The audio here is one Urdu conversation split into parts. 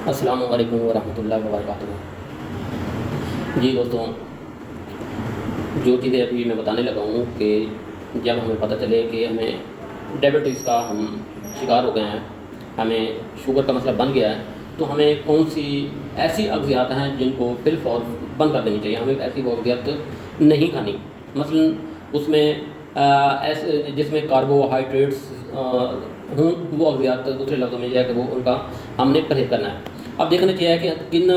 السلام علیکم ورحمۃ اللہ وبرکاتہ۔ جی دوستوں، جو چیزیں ابھی میں بتانے لگا ہوں کہ جب ہمیں پتہ چلے کہ ہمیں ڈائبٹیز کا ہم شکار ہو گئے ہیں، ہمیں شوگر کا مسئلہ بن گیا ہے، تو ہمیں کون سی ایسی اغذیات ہیں جن کو بالفور بند کر دینی چاہیے۔ ہمیں ایسی وہ اغذیات نہیں کھانی، مثلا اس میں ایسے جس میں کاربوہائیڈریٹس ہوں، وہ اغذیات دوسرے لفظوں میں یہ ہے کہ وہ ان کا ہم نے پرہیز کرنا ہے۔ اب دیکھنا چاہیے کہ کن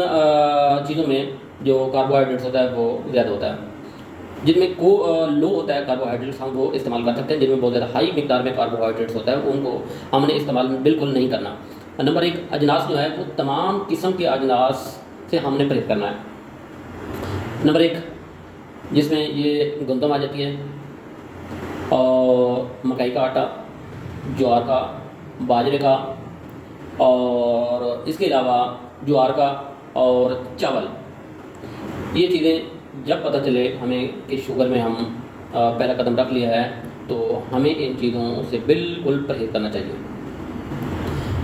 چیزوں میں جو کاربوہائیڈریٹس ہوتا ہے وہ زیادہ ہوتا ہے۔ جن میں لو ہوتا ہے کاربوہائیڈریٹس، ہم وہ استعمال کر سکتے ہیں۔ جن میں بہت زیادہ ہائی مقدار میں کاربوہائیڈریٹس ہوتا ہے ان کو ہم نے استعمال بالکل نہیں کرنا۔ نمبر 1، اجناس جو ہے وہ تمام قسم کے اجناس سے ہم نے پرہیز کرنا ہے۔ نمبر 1، جس میں یہ گندم آ جاتی ہے، اور مکئی کا آٹا، جوار کا، باجرے کا، اور اس کے علاوہ جوار کا اور چاول۔ یہ چیزیں جب پتہ چلے ہمیں کہ شوگر میں ہم پہلا قدم رکھ لیا ہے، تو ہمیں ان چیزوں سے بالکل پرہیز کرنا چاہیے۔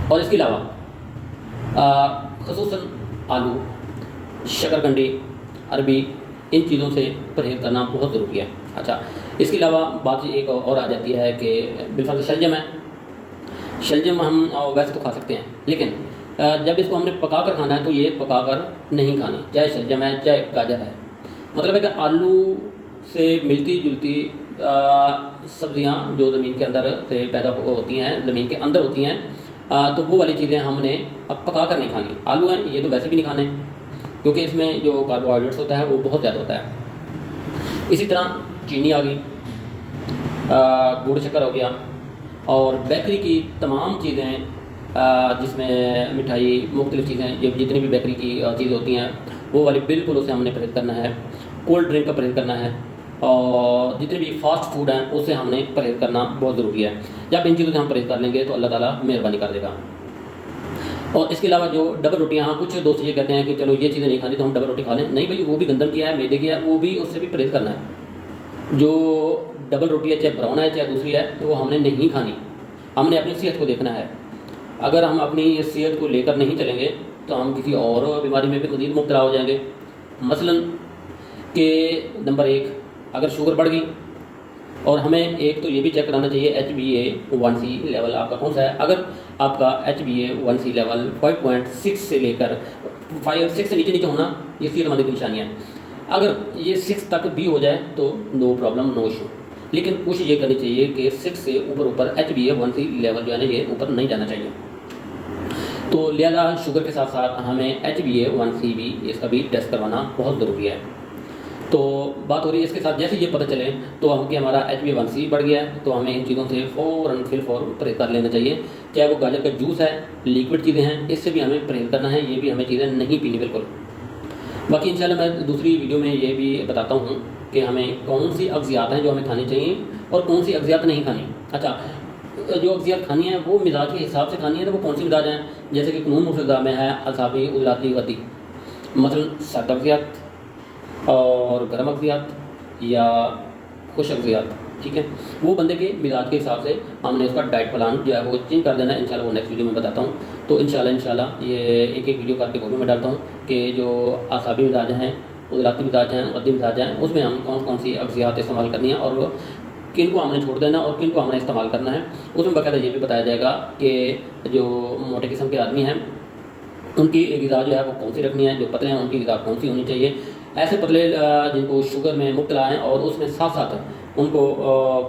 اور اس کے علاوہ خصوصاً آلو، شکرکنڈی، عربی، ان چیزوں سے پرہیز کرنا بہت ضروری ہے۔ اچھا، اس کے علاوہ بات ایک اور آ جاتی ہے کہ بالفرض شلجم ہے۔ شلجم ہم ویسے تو کھا سکتے ہیں، لیکن جب اس کو ہم نے پکا کر کھانا ہے تو یہ پکا کر نہیں کھانی، چاہے شلجم ہے چاہے گاجر ہے۔ مطلب ہے کہ آلو سے ملتی جلتی سبزیاں جو زمین کے اندر سے پیدا ہوتی ہیں، زمین کے اندر ہوتی ہیں، تو وہ والی چیزیں ہم نے اب پکا کر نہیں کھانی۔ آلو ہیں یہ تو ویسے بھی نہیں کھانے، کیونکہ اس میں جو کاربوہائیڈریٹس ہوتا ہے وہ بہت زیادہ ہوتا ہے۔ اسی طرح چینی آ گئی، گڑ شکر ہو گیا، اور بیکری کی تمام چیزیں، جس میں مٹھائی، مختلف چیزیں، جتنی بھی بیکری کی چیزیں ہوتی ہیں وہ والی بالکل اسے ہم نے پرہیز کرنا ہے۔ کولڈ ڈرنک کا پرہیز کرنا ہے، اور جتنے بھی فاسٹ فوڈ ہیں اس سے ہم نے پرہیز کرنا بہت ضروری ہے۔ جب ان چیزوں سے ہم پرہیز کر لیں گے تو اللہ تعالیٰ مہربانی کر دے گا۔ اور اس کے علاوہ جو ڈبل روٹیاں، کچھ دوست یہ کہتے ہیں کہ چلو یہ چیزیں نہیں کھانی تو ہم ڈبل روٹی کھا لیں۔ نہیں بھائی، وہ بھی گندم کی ہے، میدے کی ہے، وہ بھی اس سے بھی پرہیز کرنا ہے۔ جو ڈبل روٹی ہے، چاہے براؤن ہے چاہے دوسری ہے، تو وہ ہم نے نہیں کھانی۔ ہم نے اپنی صحت کو دیکھنا ہے۔ اگر ہم اپنی صحت کو لے کر نہیں چلیں گے تو ہم کسی اور بیماری میں بھی مزید مبتلا ہو جائیں گے۔ مثلا کہ نمبر 1، اگر شوگر بڑھ گئی، اور ہمیں ایک تو یہ بھی چیک کرانا چاہیے HbA1c لیول آپ کا کون سا ہے۔ اگر آپ کا HbA1c لیول 5.6 سے لے کر 6 سے نیچے ہونا، یہ صحت مندی کی نشانی ہے۔ اگر یہ 6 تک بھی ہو جائے تو نو پرابلم، نو ایشو، لیکن کوشش یہ کرنی چاہیے کہ 6 سے اوپر HbA1c لیول جو ہے نا یہ اوپر نہیں جانا چاہیے۔ تو لہذا شوگر کے ساتھ ساتھ ہمیں HbA1c بھی، اس کا بھی ٹیسٹ کروانا بہت ضروری ہے۔ تو بات ہو رہی ہے اس کے ساتھ، جیسے یہ پتہ چلے تو ہم کہ ہمارا HbA1c بڑھ گیا ہے تو ہمیں ان چیزوں سے فوراً پرہیز کر لینا چاہیے۔ چاہے وہ گاجر کا جوس ہے، لیکوڈ چیزیں ہیں، اس سے بھی ہمیں پرہیز کرنا ہے، یہ بھی ہمیں چیزیں نہیں پینی بالکل۔ باقی انشاءاللہ میں دوسری ویڈیو میں یہ بھی بتاتا ہوں کہ ہمیں کون سی اغذیات ہیں جو ہمیں کھانی چاہیے اور کون سی اغذیات نہیں کھانی۔ اچھا، جو اغذیات کھانی ہے وہ مزاج کے حساب سے کھانی ہے، تو وہ کون سی مزاج ہیں؟ جیسے کہ قانون مفضہ میں ہے اعصابی، عضلاتی، غدی، مثلا سرد اغذیات اور گرم اغذیات یا خشک اغذیات، ٹھیک ہے؟ وہ بندے کے مزاج کے حساب سے ہم نے اس کا ڈائٹ پلان جو ہے وہ چینج کر دینا ہے۔ انشاءاللہ وہ نیکسٹ ویڈیو میں بتاتا ہوں۔ تو انشاءاللہ یہ ایک ویڈیو کر کے وہ بھی میں ڈالتا ہوں کہ جو اعصابی مزاج ہیں، عضلاتی مزاج ہیں، غدی مزاج ہیں، اس میں ہم کون سی اغذیات استعمال کرنی ہے اور کن کو ہم نے چھوڑ دینا اور کن کو ہم نے استعمال کرنا ہے۔ اس میں باقاعدہ یہ بھی بتایا جائے گا کہ جو موٹے قسم کے آدمی ہیں ان کی غذا جو ہے وہ کون سی رکھنی ہے، جو پتلے ہیں ان کی غذا کون سی ہونی چاہیے۔ ایسے پتلے جن کو شوگر میں مبتلا ہیں اور اس میں ساتھ ساتھ ان کو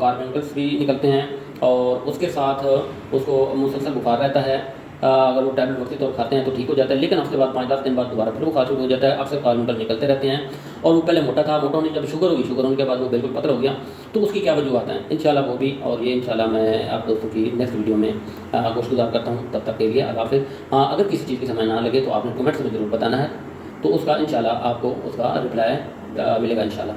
کاربنکلس بھی نکلتے ہیں، اور اس کے ساتھ اس کو مسلسل بخار رہتا ہے۔ اگر وہ ٹیبلٹ وقتی طور کھاتے ہیں تو ٹھیک ہو جاتا ہے، لیکن اس کے بعد 5-10 دن بعد دوبارہ پھر بخار شروع ہو جاتا ہے۔ اکثر کاربنکل نکلتے رہتے ہیں، اور وہ پہلے موٹا تھا، موٹا ہونے جب شوگر ہونے کے بعد وہ بالکل پتلا ہو گیا، تو اس کی کیا وجوہات ہیں انشاءاللہ وہ بھی، اور یہ انشاءاللہ میں آپ دوستوں کی نیکسٹ ویڈیو میں گوشت گزار کرتا ہوں۔ تب تک کے لیے اللہ حافظ۔ اگر کسی چیز کی سمجھ نہ لگے تو آپ نے کمنٹس میں ضرور بتانا ہے، تو اس کا انشاءاللہ آپ کو اس کا رپلائی ملے گا انشاءاللہ۔